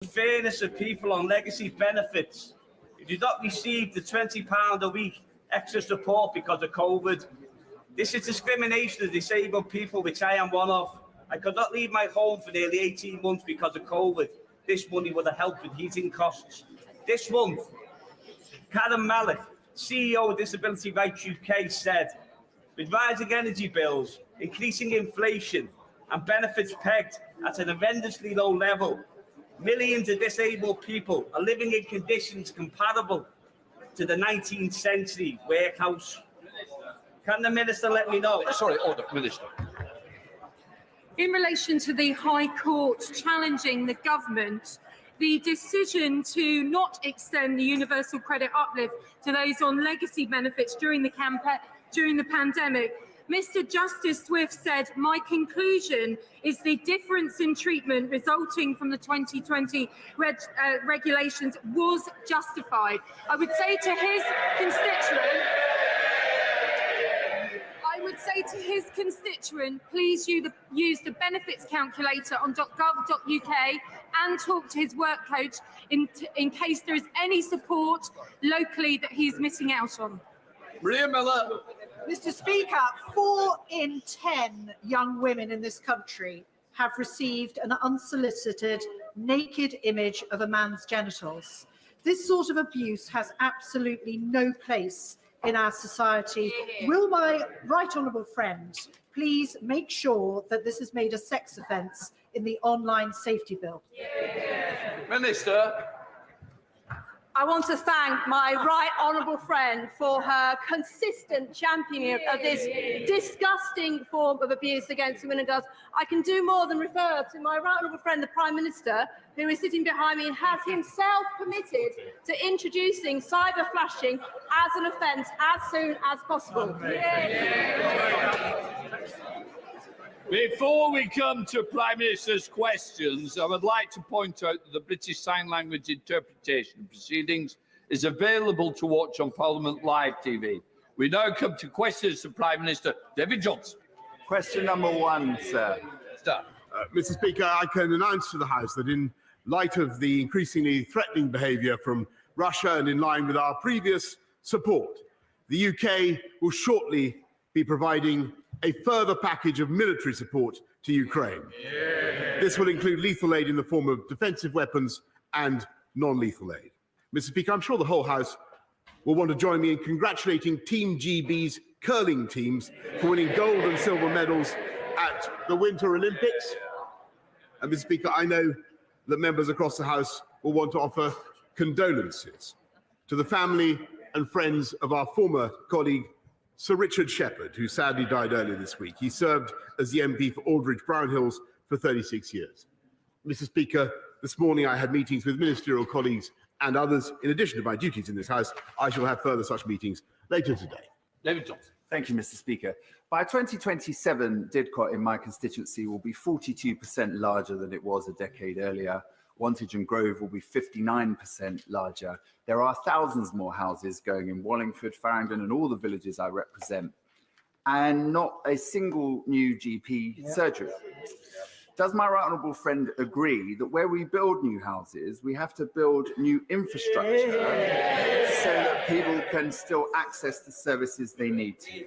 Fairness of people on legacy benefits. If you not receive the £20 a week extra support because of COVID, this is discrimination of disabled people, which I am one of. I could not leave my home for nearly 18 months because of COVID. This money would have helped with heating costs. This month, Karen Malik, CEO of Disability Rights UK, said, with rising energy bills, increasing inflation and benefits pegged at an horrendously low level, millions of disabled people are living in conditions comparable to the 19th century workhouse. Can the Minister let me know? Sorry, order, Minister. In relation to the High Court challenging the government, the decision to not extend the universal credit uplift to those on legacy benefits during the pandemic, Mr. Justice Swift said, "My conclusion is the difference in treatment resulting from the 2020 regulations was justified." I would say to his constituent, please use the benefits calculator on .gov.uk and talk to his work coach in case there is any support locally that he's missing out on. Maria Miller. Mr. Speaker, 4 in 10 young women in this country have received an unsolicited naked image of a man's genitals. This sort of abuse has absolutely no place in our society. Will my right honourable friend please make sure that this is made a sex offence in the online safety bill? Minister. I want to thank my right honourable friend for her consistent championing of this disgusting form of abuse against women and girls. I can do more than refer to my right honourable friend, the Prime Minister, who is sitting behind me and has himself committed to introducing cyber flashing as an offence as soon as possible. Before we come to Prime Minister's questions, I would like to point out that the British Sign Language interpretation proceedings is available to watch on Parliament Live TV. We now come to questions to Prime Minister David Johnson. Question number 1, sir. Mr. Speaker, I can announce to the House that in light of the increasingly threatening behaviour from Russia and in line with our previous support, the UK will shortly be providing a further package of military support to Ukraine. This will include lethal aid in the form of defensive weapons and non-lethal aid. Mr. Speaker, I'm sure the whole House will want to join me in congratulating Team GB's curling teams for winning gold and silver medals at the Winter Olympics. And Mr. Speaker, I know that members across the House will want to offer condolences to the family and friends of our former colleague, Sir Richard Shepherd, who sadly died earlier this week. He served as the MP for Aldridge Brownhills for 36 years. Mr. Speaker, this morning I had meetings with ministerial colleagues and others. In addition to my duties in this House, I shall have further such meetings later today. David Johnson. Thank you, Mr. Speaker. By 2027, Didcot in my constituency will be 42% larger than it was a decade earlier. Wantage and Grove will be 59% larger. There are thousands more houses going in Wallingford, Farringdon and all the villages I represent, and not a single new GP surgery. Does my right honourable friend agree that where we build new houses, we have to build new infrastructure so that people can still access the services they need to?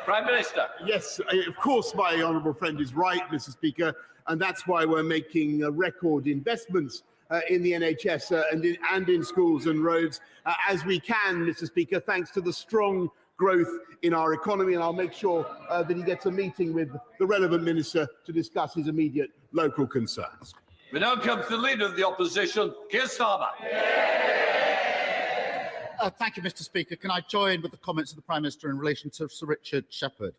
Prime Minister. Yes, of course my honourable friend is right, Mr. Speaker, and that's why we're making record investments in the NHS and in schools and roads as we can, Mr. Speaker, thanks to the strong growth in our economy, and I'll make sure that he gets a meeting with the relevant minister to discuss his immediate local concerns. We now come to the Leader of the Opposition, Keir Starmer. Thank you, Mr. Speaker. Can I join with the comments of the Prime Minister in relation to Sir Richard Shepherd?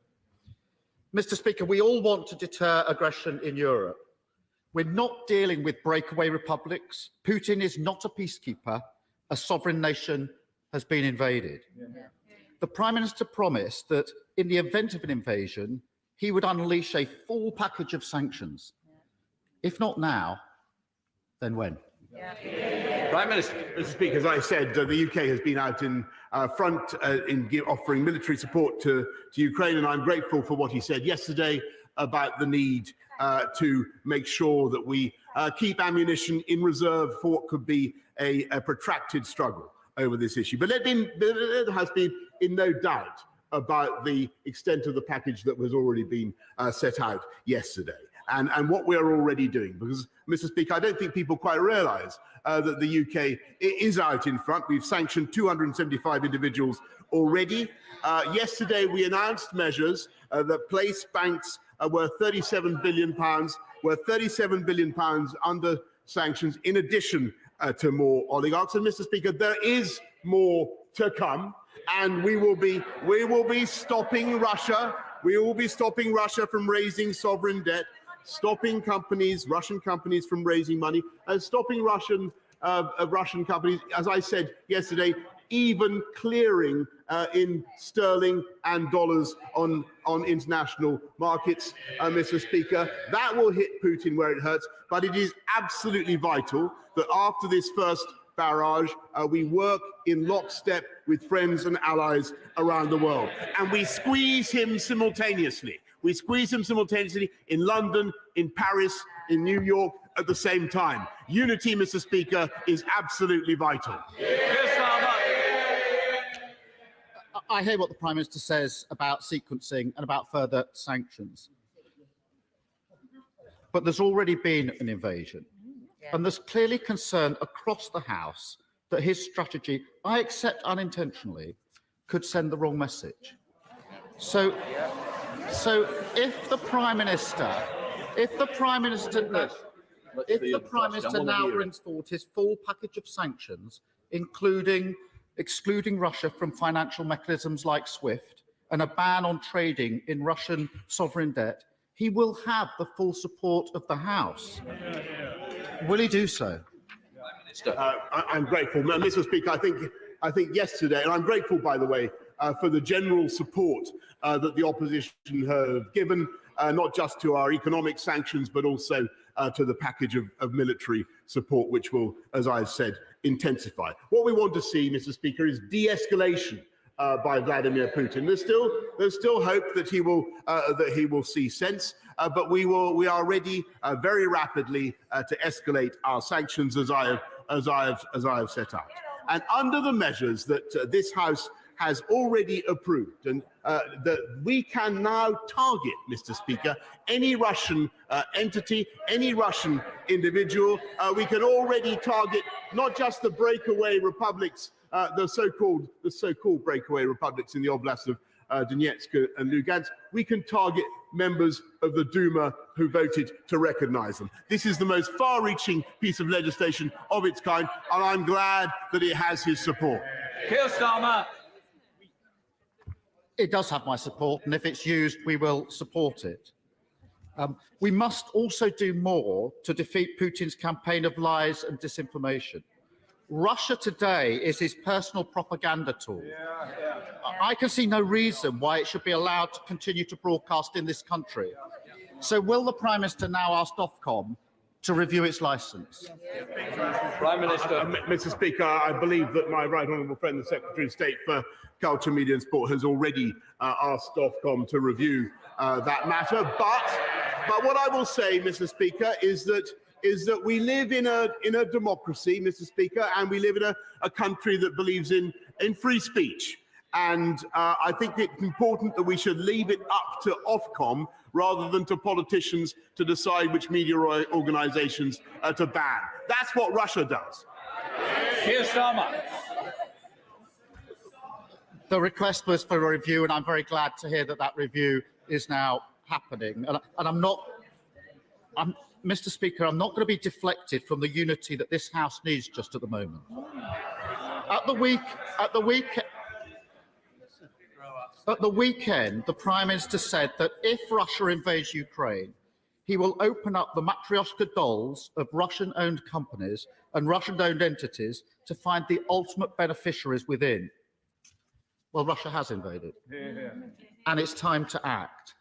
Mr. Speaker, we all want to deter aggression in Europe. We're not dealing with breakaway republics. Putin is not a peacekeeper. A sovereign nation has been invaded. The Prime Minister promised that in the event of an invasion, he would unleash a full package of sanctions. If not now, then when? Prime Minister. Mr. Speaker, as I said, the UK has been out in front in offering military support to Ukraine, and I'm grateful for what he said yesterday about the need to make sure that we keep ammunition in reserve for what could be a protracted struggle over this issue. But there has been in no doubt about the extent of the package that was already been set out yesterday and what we're already doing. Because, Mr. Speaker, I don't think people quite realise that the UK is out in front. We've sanctioned 275 individuals already. Yesterday, we announced measures that place banks worth £37 billion, under sanctions, in addition to more oligarchs. And, Mr. Speaker, there is more to come, and we will be stopping Russia. We will be stopping Russia from raising sovereign debt, stopping Russian companies from raising money, and stopping Russian companies, as I said yesterday, even clearing in sterling and dollars on international markets, Mr. Speaker. That will hit Putin where it hurts, but it is absolutely vital that after this first barrage, we work in lockstep with friends and allies around the world. And we squeeze him simultaneously. We squeeze him simultaneously in London, in Paris, in New York at the same time. Unity, Mr. Speaker, is absolutely vital. I hear what the Prime Minister says about sequencing and about further sanctions. But there's already been an invasion. And there's clearly concern across the House that his strategy, I accept unintentionally, could send the wrong message. So if the Prime Minister now brings forward his full package of sanctions, excluding Russia from financial mechanisms like SWIFT and a ban on trading in Russian sovereign debt, he will have the full support of the House. Will he do so? I'm grateful, Mr. Speaker. I think yesterday, and I'm grateful, by the way, for the general support that the opposition have given, not just to our economic sanctions, but also to the package of military support, which will, as I've said, intensify. What we want to see, Mr. Speaker, is de-escalation by Vladimir Putin. There's still hope that he will see sense, but we are ready very rapidly to escalate our sanctions, as I have set out. And under the measures that this House has already approved, and that we can now target, Mr. Speaker, any Russian entity, any Russian individual. We can already target not just the breakaway republics, the so-called breakaway republics in the Oblast of Donetsk and Lugansk. We can target members of the Duma who voted to recognise them. This is the most far-reaching piece of legislation of its kind, and I'm glad that it has his support. Keir Starmer. It does have my support, and if it's used, we will support it. We must also do more to defeat Putin's campaign of lies and disinformation. Russia today is his personal propaganda tool. I can see no reason why it should be allowed to continue to broadcast in this country. So will the Prime Minister now ask Ofcom to review its licence? Prime Minister. Mr. Speaker, I believe that my right honourable friend, the Secretary of State for Culture, Media and Sport, has already asked Ofcom to review that matter. But what I will say, Mr. Speaker, is that we live in a democracy, Mr. Speaker, and we live in a country that believes in free speech. And I think it's important that we should leave it up to Ofcom rather than to politicians to decide which media organisations to ban. That's what Russia does. Keir Starmer. The request was for a review, and I'm very glad to hear that that review is now happening. And Mr. Speaker, I'm not going to be deflected from the unity that this House needs just at the moment. At the weekend, the Prime Minister said that if Russia invades Ukraine, he will open up the Matryoshka dolls of Russian-owned companies and Russian-owned entities to find the ultimate beneficiaries within. Well, Russia has invaded, and it's time to act.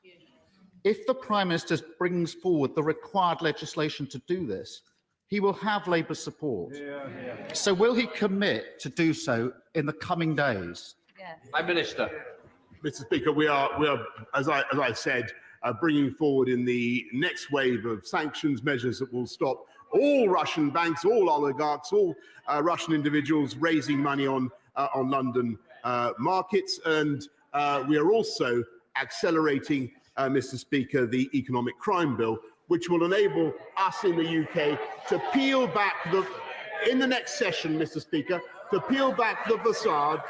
If the Prime Minister brings forward the required legislation to do this, he will have Labour's support. So will he commit to do so in the coming days? Prime Minister. Mr. Speaker, we are, as I said, bringing forward in the next wave of sanctions measures that will stop all Russian banks, all oligarchs, all Russian individuals raising money on London markets. And we are also accelerating, Mr. Speaker, the economic crime bill, which will enable us in the UK to peel back in the next session, Mr. Speaker, to peel back the facade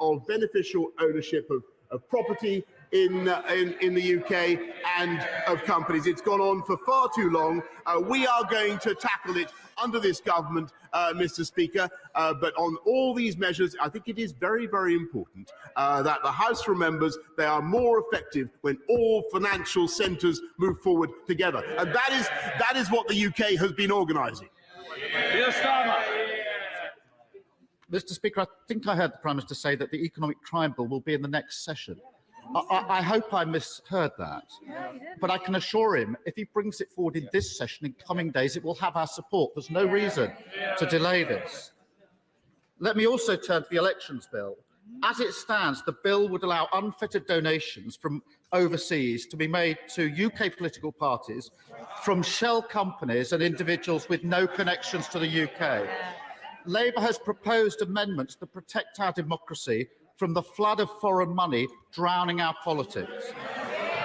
of beneficial ownership of property in the UK and of companies. It's gone on for far too long. We are going to tackle it under this government, Mr. Speaker. But on all these measures, I think it is very, very important that the House remembers they are more effective when all financial centres move forward together. And that is what the UK has been organising. Mr. Speaker, I think I heard the Prime Minister say that the economic crime bill will be in the next session. I hope I misheard that. But I can assure him, if he brings it forward in this session in coming days, it will have our support. There's no reason to delay this. Let me also turn to the elections bill. As it stands, the bill would allow unfettered donations from overseas to be made to UK political parties from shell companies and individuals with no connections to the UK. Labour has proposed amendments to protect our democracy from the flood of foreign money drowning our politics.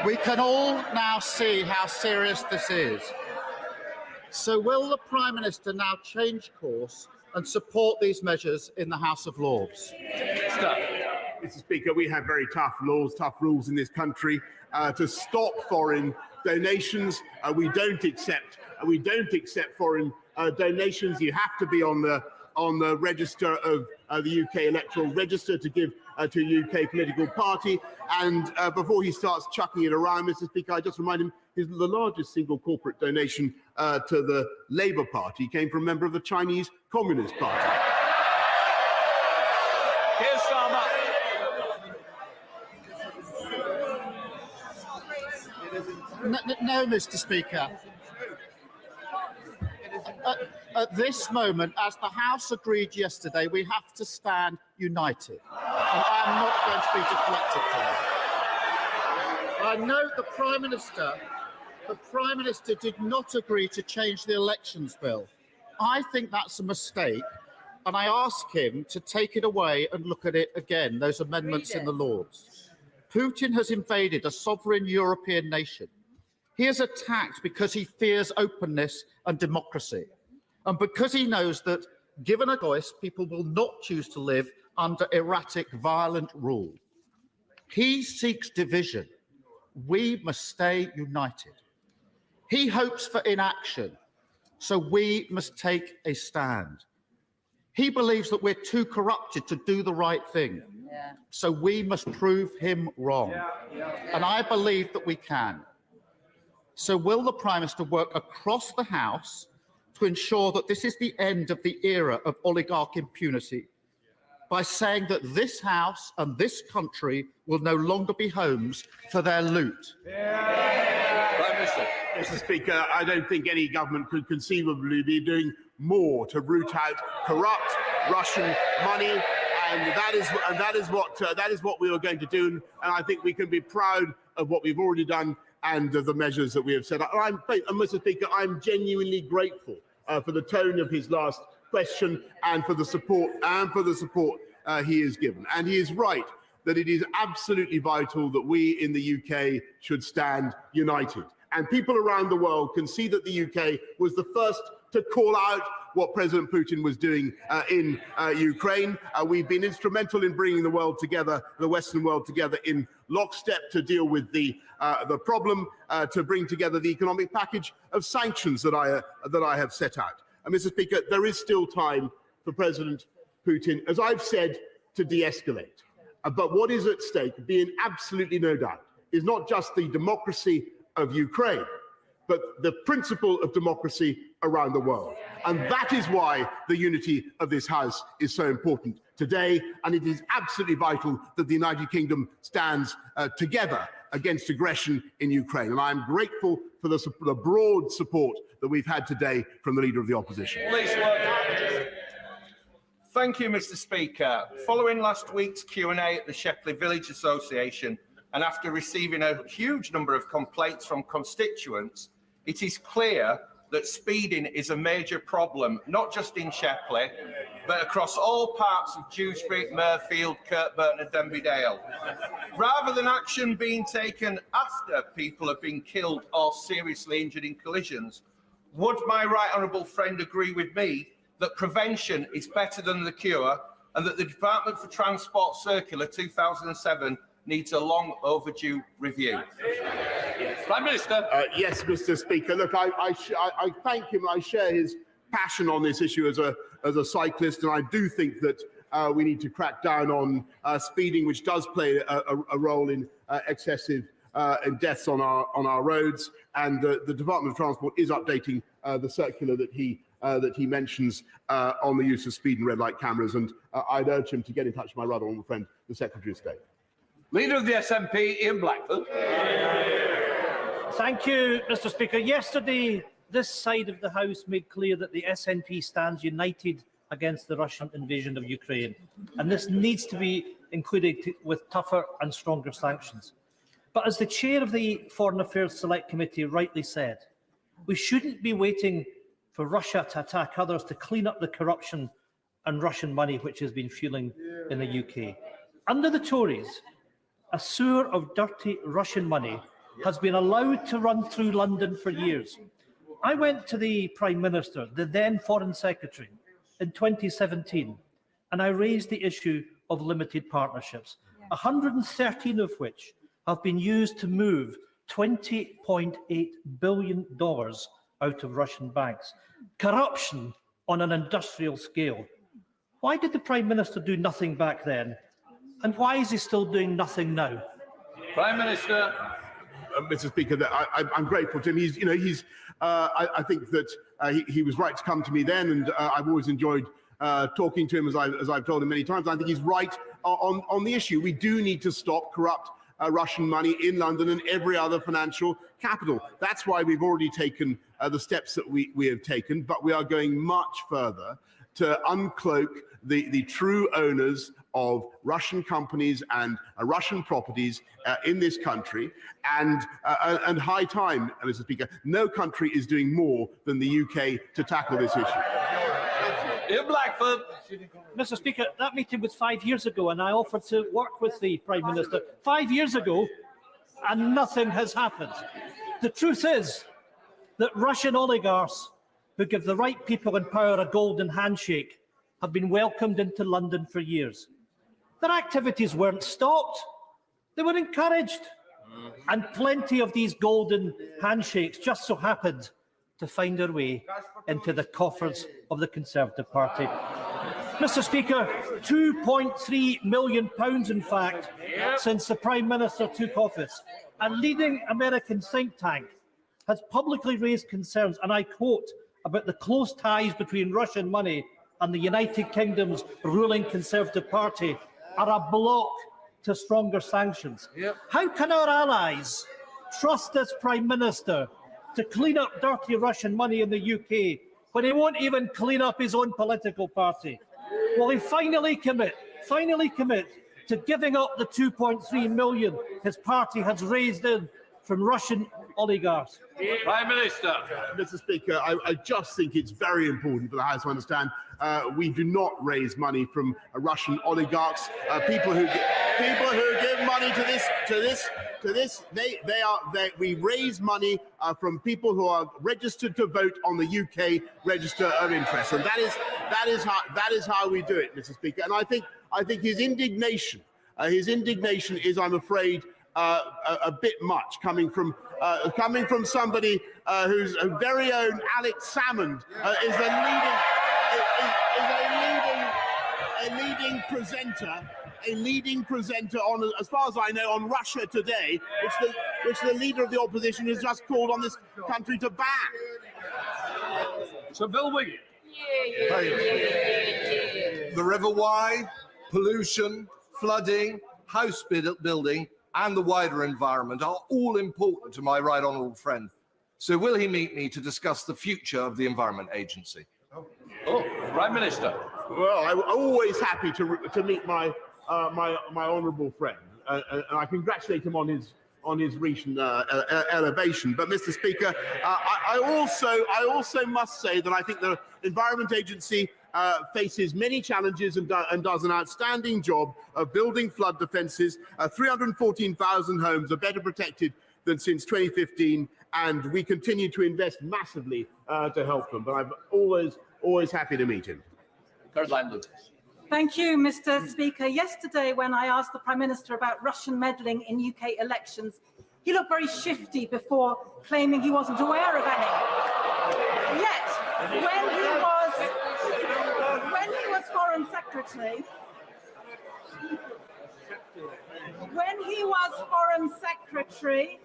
We can all now see how serious this is. So will the Prime Minister now change course and support these measures in the House of Lords? Mr. Speaker, we have very tough laws, tough rules in this country to stop foreign donations. We don't accept foreign donations. You have to be on the register of the UK electoral register to give to a UK political party. And before he starts chucking it around, Mr. Speaker, I just remind him the largest single corporate donation to the Labour Party came from a member of the Chinese Communist Party. Here's Starmer. No, Mr. Speaker. At this moment, as the House agreed yesterday, we have to stand united. And I am not going to be deflected from it. I note the Prime Minister did not agree to change the elections bill. I think that's a mistake, and I ask him to take it away and look at it again, those amendments in the Lords. Putin has invaded a sovereign European nation. He is attacked because he fears openness and democracy, and because he knows that, given a choice, people will not choose to live under erratic, violent rule. He seeks division. We must stay united. He hopes for inaction, so we must take a stand. He believes that we're too corrupted to do the right thing, so we must prove him wrong. And I believe that we can. So will the Prime Minister work across the House to ensure that this is the end of the era of oligarch impunity by saying that this House and this country will no longer be homes for their loot? Prime Minister. Mr. Speaker, I don't think any government could conceivably be doing more to root out corrupt Russian money, and that is what we are going to do. And I think we can be proud of what we've already done and the measures that we have set up. Mr. Speaker, I'm genuinely grateful for the tone of his last question and for the support he has given. And he is right that it is absolutely vital that we in the UK should stand united. And people around the world can see that the UK was the first to call out what President Putin was doing in Ukraine. We've been instrumental in bringing the world together, the Western world together in lockstep to deal with the problem, to bring together the economic package of sanctions that I have set out. And Mr. Speaker, there is still time for President Putin, as I've said, to de-escalate. But what is at stake, being absolutely no doubt, is not just the democracy of Ukraine, but the principle of democracy around the world. And that is why the unity of this House is so important today. And it is absolutely vital that the United Kingdom stands together against aggression in Ukraine. And I am grateful for the broad support that we've had today from the Leader of the Opposition. Thank you, Mr. Speaker. Following last week's Q&A at the Shepley Village Association, and after receiving a huge number of complaints from constituents, it is clear that speeding is a major problem, not just in Shepley, but across all parts of Dewsbury, Mirfield, Kirkburn and Denby Dale. Rather than action being taken after people have been killed or seriously injured in collisions, would my right honourable friend agree with me that prevention is better than the cure and that the Department for Transport Circular 2007 needs a long overdue review? Prime Minister. Yes, Mr. Speaker. Look, I thank him. I share his passion on this issue as a cyclist, and I do think that we need to crack down on speeding, which does play a role in excessive deaths on our roads. And the Department of Transport is updating the circular that he mentions on the use of speed and red light cameras. And I'd urge him to get in touch with my rather honourable friend, the Secretary of State. Leader of the SNP, Ian Blackford. Thank you, Mr. Speaker. Yesterday, this side of the House made clear that the SNP stands united against the Russian invasion of Ukraine, and this needs to be included with tougher and stronger sanctions. But as the chair of the Foreign Affairs Select Committee rightly said, we shouldn't be waiting for Russia to attack others to clean up the corruption and Russian money which has been fueling in the UK. Under the Tories, a sewer of dirty Russian money has been allowed to run through London for years. I went to the Prime Minister, the then Foreign Secretary, in 2017, and I raised the issue of limited partnerships, 113 of which have been used to move $20.8 billion out of Russian banks. Corruption on an industrial scale. Why did the Prime Minister do nothing back then? And why is he still doing nothing now? Prime Minister. Mr. Speaker, I'm grateful to him. I think that he was right to come to me then, and I've always enjoyed talking to him, as I've told him many times. I think he's right on the issue. We do need to stop corrupt Russian money in London and every other financial capital. That's why we've already taken the steps that we have taken, but we are going much further to uncloak the true owners of Russian companies and Russian properties in this country, and high time, Mr. Speaker. No country is doing more than the UK to tackle this issue. Ian Blackford. Mr. Speaker, that meeting was 5 years ago, and I offered to work with the Prime Minister 5 years ago, and nothing has happened. The truth is that Russian oligarchs who give the right people in power a golden handshake have been welcomed into London for years. Their activities weren't stopped, they were encouraged. And plenty of these golden handshakes just so happened to find their way into the coffers of the Conservative Party. Mr. Speaker, £2.3 million, in fact, since the Prime Minister took office. A leading American think tank has publicly raised concerns, and I quote, about the close ties between Russian money and the United Kingdom's ruling Conservative Party are a block to stronger sanctions. How can our allies trust this Prime Minister to clean up dirty Russian money in the UK when he won't even clean up his own political party? Will he finally commit to giving up the 2.3 million his party has raised in from Russian oligarchs? Prime Minister. Mr. Speaker, I just think it's very important for the House to understand we do not raise money from Russian oligarchs. People who give money to this. We raise money from people who are registered to vote on the UK Register of Interest, and that is how we do it, Mr. Speaker. And I think his indignation is, I'm afraid, a bit much coming from somebody whose very own Alex Salmond is a leading presenter on, as far as I know, on Russia Today, which the leader of the opposition has just called on this country to ban. Sir Bill Wiggin. The River Wye, pollution, flooding, house building, and the wider environment are all important to my right honourable friend. So will he meet me to discuss the future of the Environment Agency? Prime Minister. Well, I'm always happy to meet my honourable friend, and I congratulate him on on his recent elevation. But, Mr. Speaker, I also must say that I think the Environment Agency faces many challenges and does an outstanding job of building flood defences. 314,000 homes are better protected than since 2015, and we continue to invest massively to help them. But I'm always happy to meet him. Caroline Lucas. Thank you, Mr. Speaker. Yesterday, when I asked the Prime Minister about Russian meddling in UK elections, he looked very shifty before claiming he wasn't aware of any. Yet, when he was Foreign Secretary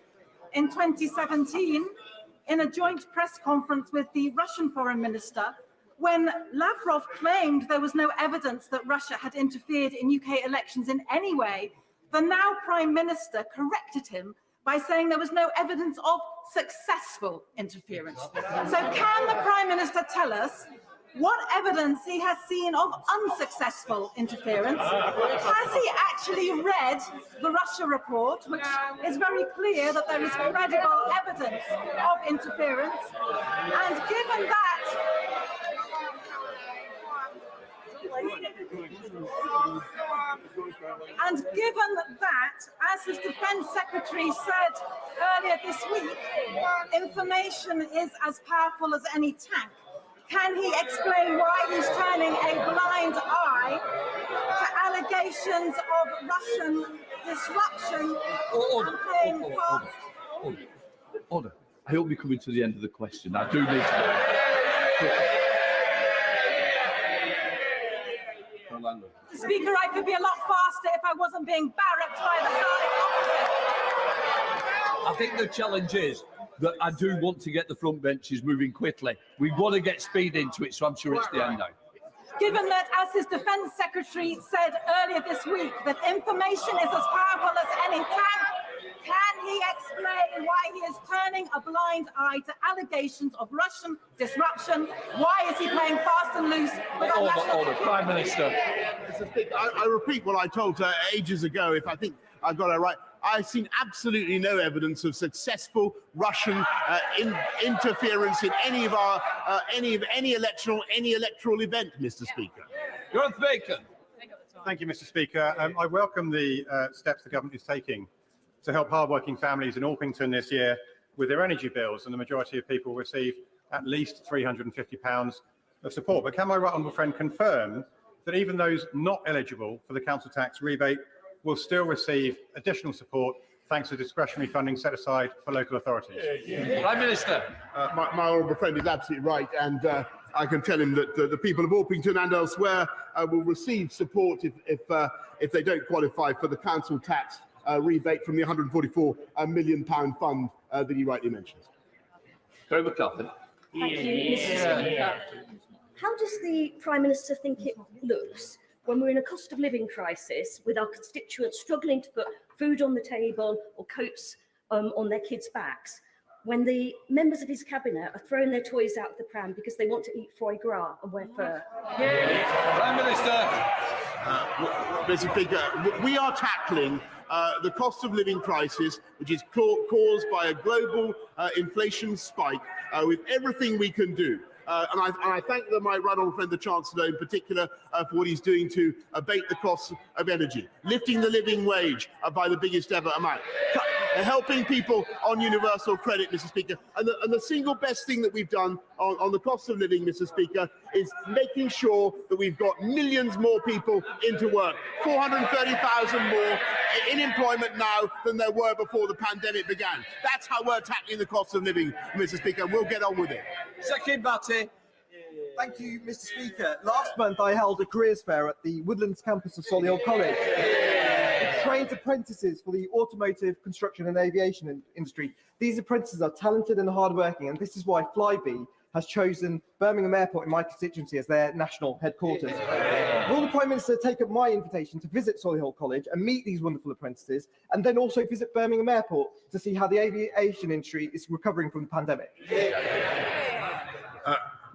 in 2017, in a joint press conference with the Russian Foreign Minister, when Lavrov claimed there was no evidence that Russia had interfered in UK elections in any way, the now Prime Minister corrected him by saying there was no evidence of successful interference. So can the Prime Minister tell us what evidence he has seen of unsuccessful interference? Has he actually read the Russia report, which is very clear that there is credible evidence of interference? And given that, as his Defence Secretary said earlier this week, information is as powerful as any tank. Can he explain why he's turning a blind eye to allegations of Russian disruption and playing fast? Order. I hope we're coming to the end of the question. I do need to. Speaker, I could be a lot faster if I wasn't being barracked by the side opposite. I think the challenge is that I do want to get the front benches moving quickly. We want to get speed into it, so I'm sure it's the end now. Given that, as his Defence Secretary said earlier this week, that information is as powerful as any tank, can he explain why he is turning a blind eye to allegations of Russian disruption? Why is he playing fast and loose with our national Order. Prime Minister. Mr. Speaker, I repeat what I told her ages ago, if I think I've got it right. I've seen absolutely no evidence of successful Russian interference in any of our any electoral event, Mr. Speaker. Gareth Bacon. Thank you, Mr. Speaker. I welcome the steps the government is taking to help hardworking families in Orpington this year with their energy bills, and the majority of people receive at least £350 of support. But can my right honourable friend confirm that even those not eligible for the council tax rebate will still receive additional support thanks to discretionary funding set aside for local authorities? Prime Minister. My honourable friend is absolutely right, and I can tell him that the people of Orpington and elsewhere will receive support if they don't qualify for the council tax rebate from the £144 million fund that he rightly mentions. Kerry McCarthy. Thank you, Mr. Speaker. How does the Prime Minister think it looks when we're in a cost of living crisis with our constituents struggling to put food on the table or coats on their kids' backs, when the members of his cabinet are throwing their toys out of the pram because they want to eat foie gras and wear fur? Prime Minister. Mr. Speaker, we are tackling the cost of living crisis, which is caused by a global inflation spike, with everything we can do. And I thank my right honourable friend, the Chancellor, in particular, for what he's doing to abate the costs of energy, lifting the living wage by the biggest ever amount, helping people on universal credit, Mr. Speaker. And the single best thing that we've done on the cost of living, Mr. Speaker, is making sure that we've got millions more people into work, 430,000 more in employment now than there were before the pandemic began. That's how we're tackling the cost of living, Mr. Speaker. We'll get on with it. Second Batty. Thank you, Mr. Speaker. Last month, I held a careers fair at the Woodlands campus of Solihull College. It trains apprentices for the automotive, construction and aviation industry. These apprentices are talented and hardworking, and this is why Flybe has chosen Birmingham Airport in my constituency as their national headquarters. Will the Prime Minister take up my invitation to visit Solihull College and meet these wonderful apprentices, and then also visit Birmingham Airport to see how the aviation industry is recovering from the pandemic?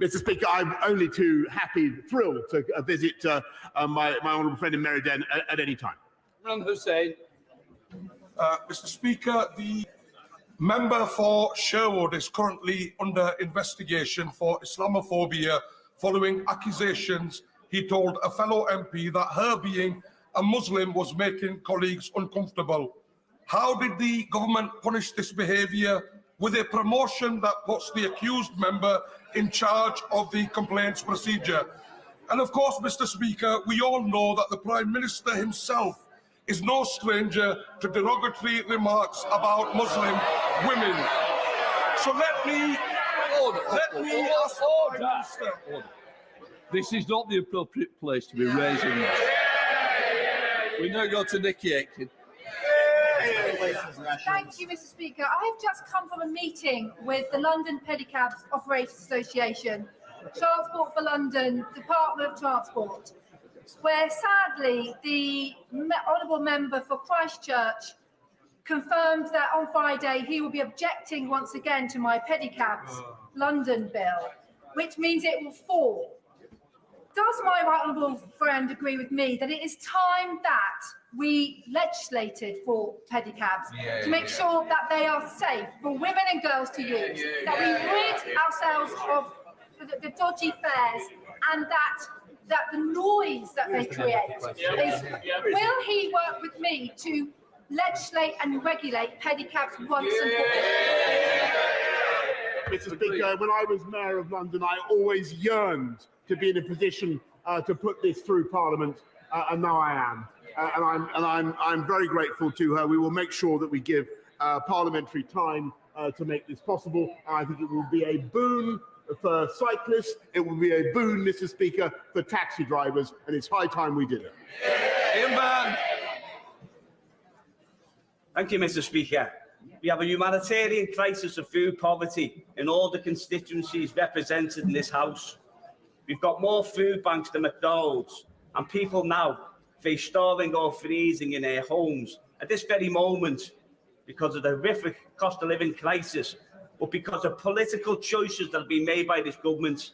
Mr. Speaker, I'm only too thrilled to visit my honourable friend in Meriden at any time. Imran Hussain. Mr. Speaker, the member for Sherwood is currently under investigation for Islamophobia following accusations he told a fellow MP that her being a Muslim was making colleagues uncomfortable. How did the government punish this behaviour? With a promotion that puts the accused member in charge of the complaints procedure. And of course, Mr. Speaker, we all know that the Prime Minister himself is no stranger to derogatory remarks about Muslim women. So let me ask the Prime Minister. This is not the appropriate place to be raising this. We now go to Nikki Aitken. Thank you, Mr. Speaker. I have just come from a meeting with the London Pedicabs Operators Association, Transport for London, Department of Transport, where sadly the honourable member for Christchurch confirmed that on Friday he will be objecting once again to my Pedicabs London bill, which means it will fall. Does my right honourable friend agree with me that it is time that we legislated for pedicabs to make sure that they are safe for women and girls to use, that we rid ourselves of the dodgy fares and that the noise that they create is... Will he work with me to legislate and regulate pedicabs once and for all? Mr. Speaker, when I was Mayor of London, I always yearned to be in a position to put this through Parliament, and now I am. I'm very grateful to her. We will make sure that we give parliamentary time to make this possible. I think it will be a boon for cyclists. It will be a boon, Mr. Speaker, for taxi drivers, and it's high time we did it. Thank you, Mr. Speaker. We have a humanitarian crisis of food poverty in all the constituencies represented in this House. We've got more food banks than McDonald's, and people now face starving or freezing in their homes at this very moment because of the horrific cost of living crisis, but because of political choices that have been made by this government.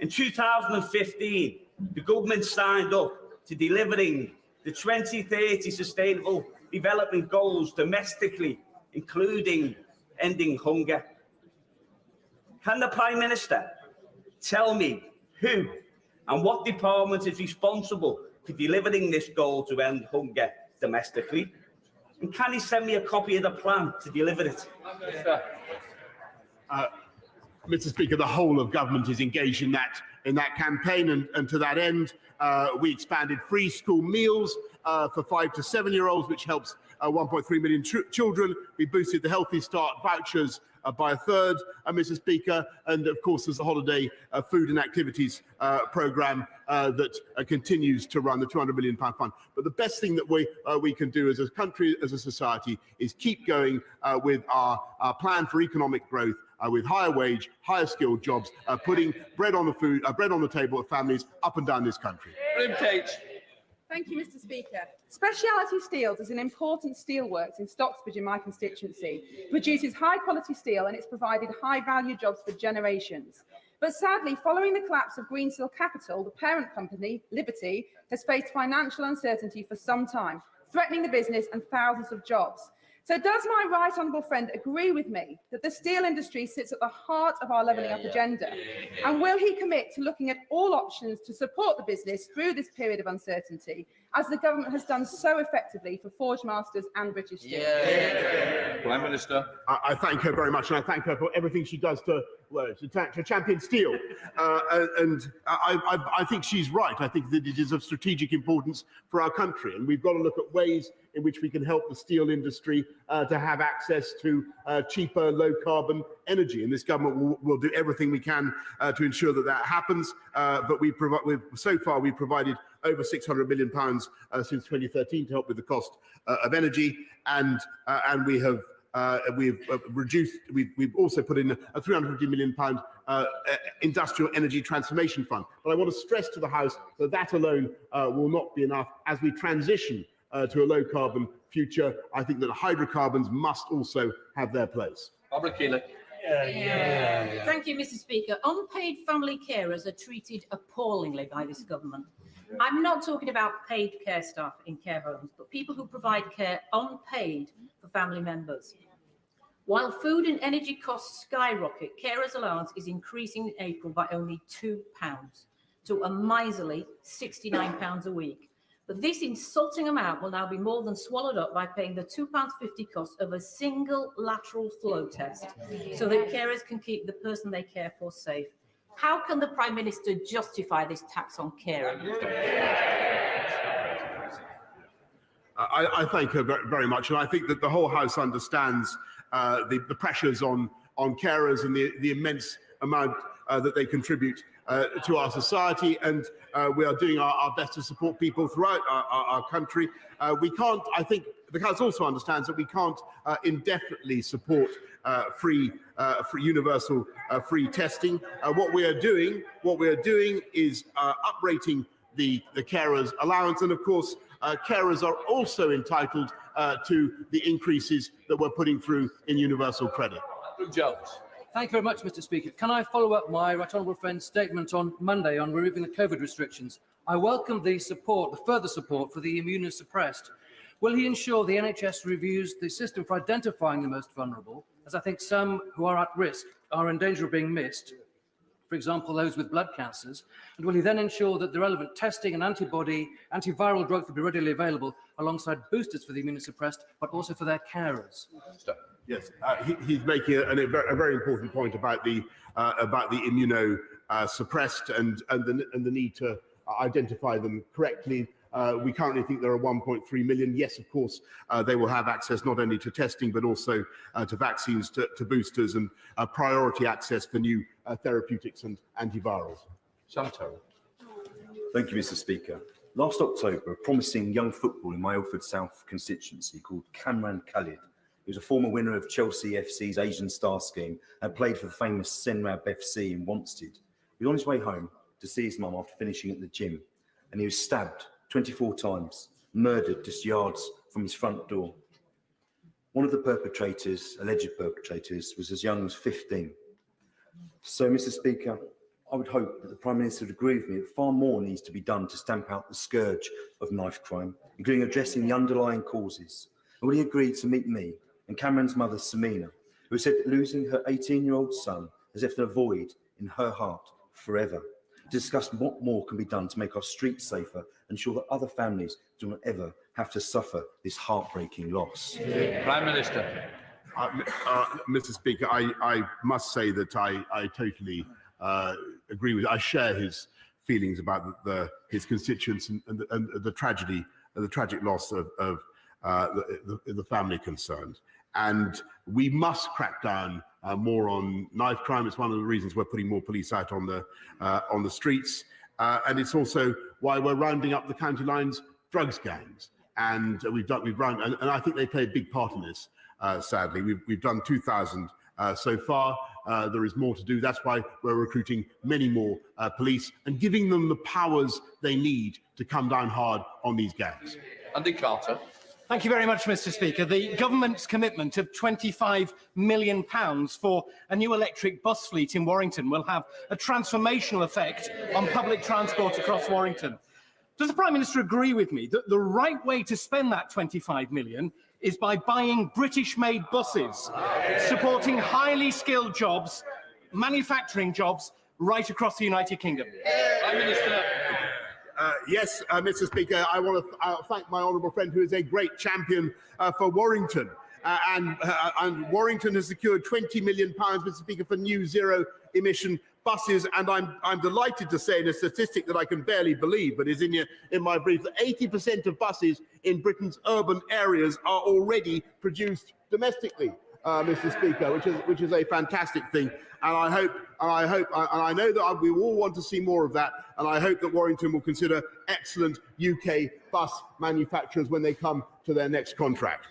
In 2015, the government signed up to delivering the 2030 Sustainable Development Goals domestically, including ending hunger. Can the Prime Minister tell me who and what department is responsible for delivering this goal to end hunger domestically? And can he send me a copy of the plan to deliver it? Mr. Speaker, the whole of government is engaged in that campaign, and to that end, we expanded free school meals for 5 to 7-year-olds, which helps 1.3 million children. We boosted the Healthy Start vouchers by a third, Mr. Speaker, and of course there's the holiday food and activities programme that continues to run, the £200 million fund. But the best thing that we can do as a country, as a society, is keep going with our plan for economic growth, with higher wage, higher skilled jobs, putting bread on the table of families up and down this country. Thank you, Mr. Speaker. Speciality Steels is an important steelworks in Stocksbridge in my constituency. It produces high-quality steel and it's provided high-value jobs for generations. But sadly, following the collapse of Green Steel Capital, the parent company, Liberty, has faced financial uncertainty for some time, threatening the business and thousands of jobs. So does my right honourable friend agree with me that the steel industry sits at the heart of our levelling up agenda? And will he commit to looking at all options to support the business through this period of uncertainty, as the government has done so effectively for Forge Masters and British Steel? Prime Minister. I thank her very much, and I thank her for everything she does to champion steel. And I think she's right. I think that it is of strategic importance for our country, and we've got to look at ways in which we can help the steel industry to have access to cheaper, low-carbon energy. And this government will do everything we can to ensure that that happens. But so far, we've provided over £600 million since 2013 to help with the cost of energy, and we have we've also put in a £350 million industrial energy transformation fund. But I want to stress to the House that that alone will not be enough as we transition to a low-carbon future. I think that hydrocarbons must also have their place. Thank you, Mr. Speaker. Unpaid family carers are treated appallingly by this government. I'm not talking about paid care staff in care homes, but people who provide care unpaid for family members. While food and energy costs skyrocket, carers allowance is increasing in April by only £2 to a miserly £69 a week. But this insulting amount will now be more than swallowed up by paying the £2.50 cost of a single lateral flow test so that carers can keep the person they care for safe. How can the Prime Minister justify this tax on caring? I thank her very much, and I think that the whole House understands the pressures on carers and the immense amount that they contribute to our society, and we are doing our best to support people throughout our country. We can't, I think the House also understands that we can't indefinitely support free universal free testing. What we are doing is uprating the carers allowance, and of course carers are also entitled to the increases that we're putting through in universal credit. Jones. Thank you very much, Mr. Speaker. Can I follow up my right honourable friend's statement on Monday on removing the COVID restrictions? I welcome the further support for the immunosuppressed. Will he ensure the NHS reviews the system for identifying the most vulnerable, as I think some who are at risk are in danger of being missed, for example, those with blood cancers? And will he then ensure that the relevant testing and antiviral drugs will be readily available alongside boosters for the immunosuppressed, but also for their carers? Yes, he's making a very important point about the immunosuppressed and the need to identify them correctly. We currently think there are 1.3 million. Yes, of course, they will have access not only to testing but also to vaccines, to boosters, and priority access for new therapeutics and antivirals. Santo. Thank you, Mr. Speaker. Last October, a promising young footballer in my Ilford South constituency called Kamran Khalid, he was a former winner of Chelsea FC's Asian Star Scheme and played for the famous Senrab FC in Wanstead. He was on his way home to see his mum after finishing at the gym, and he was stabbed 24 times, murdered just yards from his front door. One of the perpetrators, alleged perpetrators, was as young as 15. So, Mr. Speaker, I would hope that the Prime Minister would agree with me that far more needs to be done to stamp out the scourge of knife crime, including addressing the underlying causes. And will he agree to meet me and Cameron's mother, Samina, who said that losing her 18-year-old son has left a void in her heart forever, to discuss what more can be done to make our streets safer and ensure that other families do not ever have to suffer this heartbreaking loss? Prime Minister. Mr. Speaker, I must say that I totally agree with. I share his feelings about his constituents and the tragedy, the tragic loss of the family concerned. And we must crack down more on knife crime. It's one of the reasons we're putting more police out on the streets, and it's also why we're rounding up the county lines drugs gangs. And and I think they play a big part in this. Sadly, we've done 2,000 so far. There is more to do. That's why we're recruiting many more police and giving them the powers they need to come down hard on these gangs. Andy Carter. Thank you very much, Mr. Speaker. The government's commitment of £25 million for a new electric bus fleet in Warrington will have a transformational effect on public transport across Warrington. Does the Prime Minister agree with me that the right way to spend that £25 million is by buying British-made buses, supporting highly skilled jobs, manufacturing jobs right across the United Kingdom? Prime Minister. Yes, Mr. Speaker, I want to thank my honourable friend who is a great champion for Warrington. And Warrington has secured £20 million, Mr. Speaker, for new zero-emission buses. And I'm delighted to say in a statistic that I can barely believe, but is in my brief, that 80% of buses in Britain's urban areas are already produced domestically, Mr. Speaker, which is a fantastic thing. And I know that we all want to see more of that. And I hope that Warrington will consider excellent UK bus manufacturers when they come to their next contract.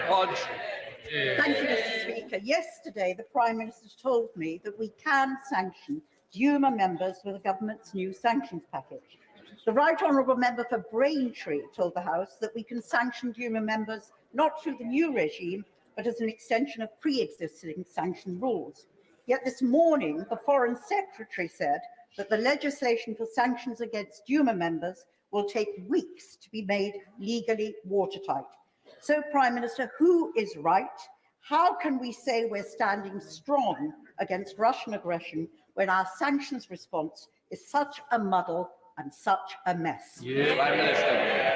Thank you, Mr. Speaker. Yesterday, the Prime Minister told me that we can sanction Duma members with the government's new sanctions package. The Right Honourable Member for Braintree told the House that we can sanction Duma members not through the new regime, but as an extension of pre-existing sanction rules. Yet this morning, the Foreign Secretary said that the legislation for sanctions against Duma members will take weeks to be made legally watertight. So, Prime Minister, who is right? How can we say we're standing strong against Russian aggression when our sanctions response is such a muddle and such a mess? Prime Minister.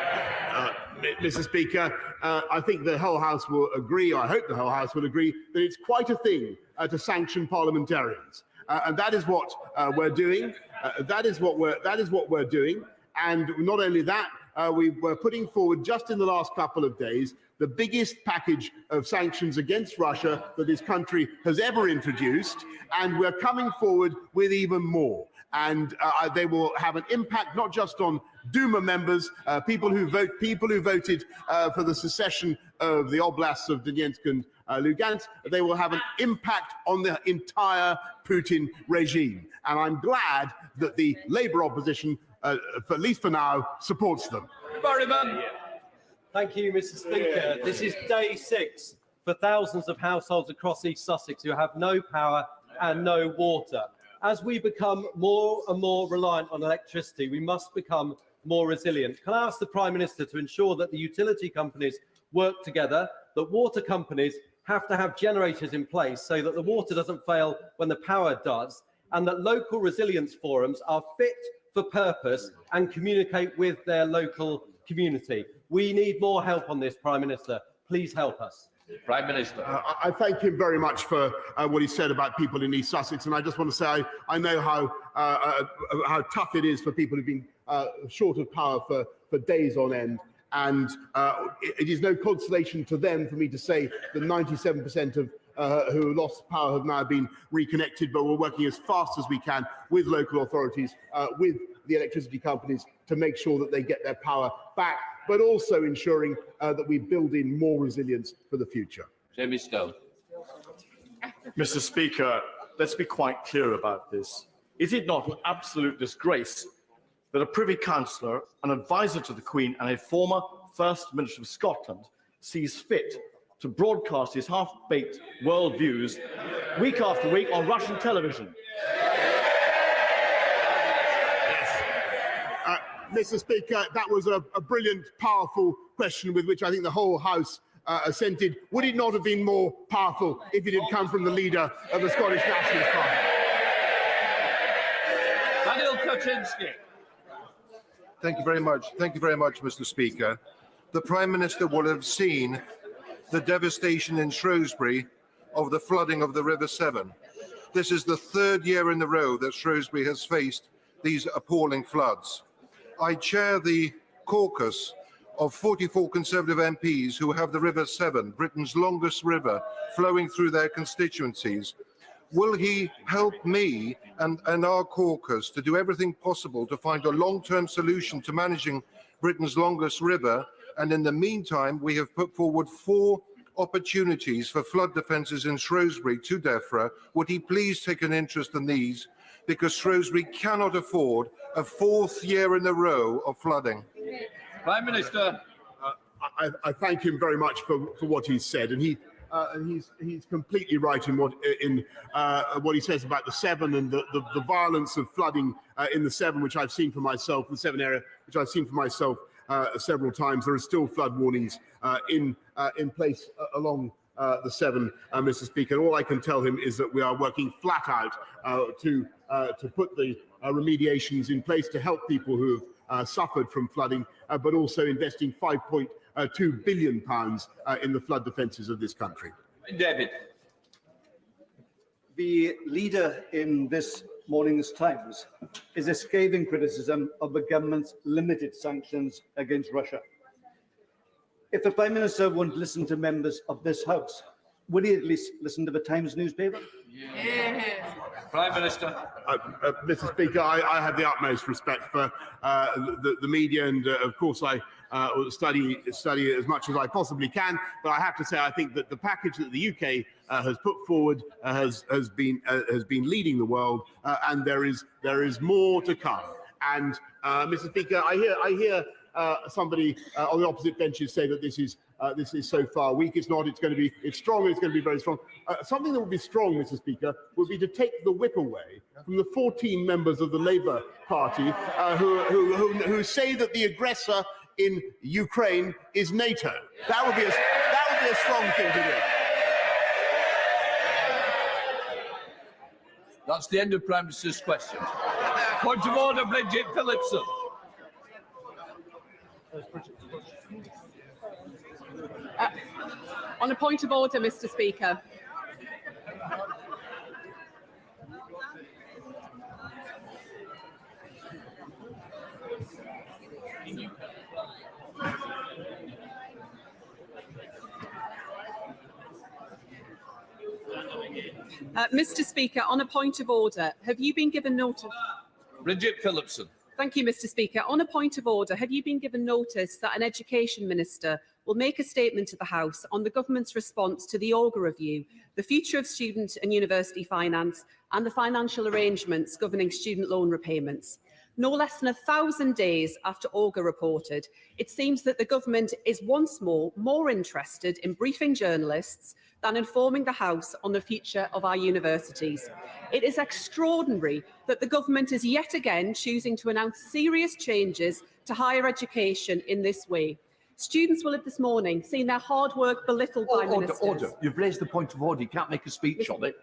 Mr. Speaker, I think the whole House will agree, or I hope the whole House will agree, that it's quite a thing to sanction parliamentarians. And that is what we're doing. That is what we're doing. And not only that, we were putting forward just in the last couple of days the biggest package of sanctions against Russia that this country has ever introduced, and we're coming forward with even more. And they will have an impact not just on Duma members, people who voted for the secession of the oblasts of Donetsk and Lugansk. They will have an impact on the entire Putin regime. And I'm glad that the Labour opposition, at least for now, supports them. Thank you, Mr. Speaker. This is day 6 for thousands of households across East Sussex who have no power and no water. As we become more and more reliant on electricity, we must become more resilient. Can I ask the Prime Minister to ensure that the utility companies work together, that water companies have to have generators in place so that the water doesn't fail when the power does, and that local resilience forums are fit for purpose and communicate with their local community? We need more help on this, Prime Minister. Please help us. Prime Minister. I thank him very much for what he said about people in East Sussex, and I just want to say I know how tough it is for people who've been short of power for days on end, and it is no consolation to them for me to say that 97% of who lost power have now been reconnected, but we're working as fast as we can with local authorities, with the electricity companies, to make sure that they get their power back, but also ensuring that we build in more resilience for the future. Jamie Stone. Mr. Speaker, let's be quite clear about this. Is it not an absolute disgrace that a Privy Councillor, an advisor to the Queen, and a former First Minister of Scotland sees fit to broadcast his half-baked worldviews week after week on Russian television? Mr. Speaker, that was a brilliant, powerful question with which I think the whole House assented. Would it not have been more powerful if it had come from the leader of the Scottish Nationalist Party? Daniel Kaczynski. Thank you very much. Thank you very much, Mr. Speaker. The Prime Minister will have seen the devastation in Shrewsbury of the flooding of the River Severn. This is the 3rd year in a row that Shrewsbury has faced these appalling floods. I chair the caucus of 44 Conservative MPs who have the River Severn, Britain's longest river, flowing through their constituencies. Will he help me and our caucus to do everything possible to find a long-term solution to managing Britain's longest river? And in the meantime, we have put forward 4 opportunities for flood defences in Shrewsbury to DEFRA. Would he please take an interest in these? Because Shrewsbury cannot afford a 4th year in a row of flooding. Prime Minister. I thank him very much for what he's said, and he's completely right in what he says about the Severn and the violence of flooding in the Severn, which I've seen for myself, the Severn area, which I've seen for myself several times. There are still flood warnings in place along the Severn, Mr. Speaker. And all I can tell him is that we are working flat out to put the remediations in place to help people who have suffered from flooding, but also investing £5.2 billion in the flood defences of this country. David. The leader in this morning's Times is a scathing criticism of the government's limited sanctions against Russia. If the Prime Minister won't listen to members of this House, would he at least listen to the Times newspaper? Prime Minister. Mr. Speaker, I have the utmost respect for the media, and of course I study as much as I possibly can. But I have to say, I think that the package that the UK has put forward has been leading the world, and there is more to come. And Mr. Speaker, I hear somebody on the opposite benches say that this is this is so far weak. It's not. It's going to be. It's strong. It's going to be very strong. Something that would be strong, Mr. Speaker, would be to take the whip away from the 14 members of the Labour Party who say that the aggressor in Ukraine is NATO. That would be a strong thing to do. That's the end of Prime Minister's questions. Point of order, Bridget Phillipson. On a point of order, Mr. Speaker. Mr. Speaker, on a point of order, have you been given notice? Bridget Phillipson. Thank you, Mr. Speaker. On a point of order, have you been given notice that an Education Minister will make a statement to the House on the Government's response to the Auger Review, the future of student and university finance, and the financial arrangements governing student loan repayments? No less than 1,000 days after Auger reported, it seems that the Government is once more interested in briefing journalists than informing the House on the future of our universities. It is extraordinary that the Government is yet again choosing to announce serious changes to higher education in this way. Students will have this morning seen their hard work belittled by ministers. Order. You've raised the point of order. You can't make a speech on it.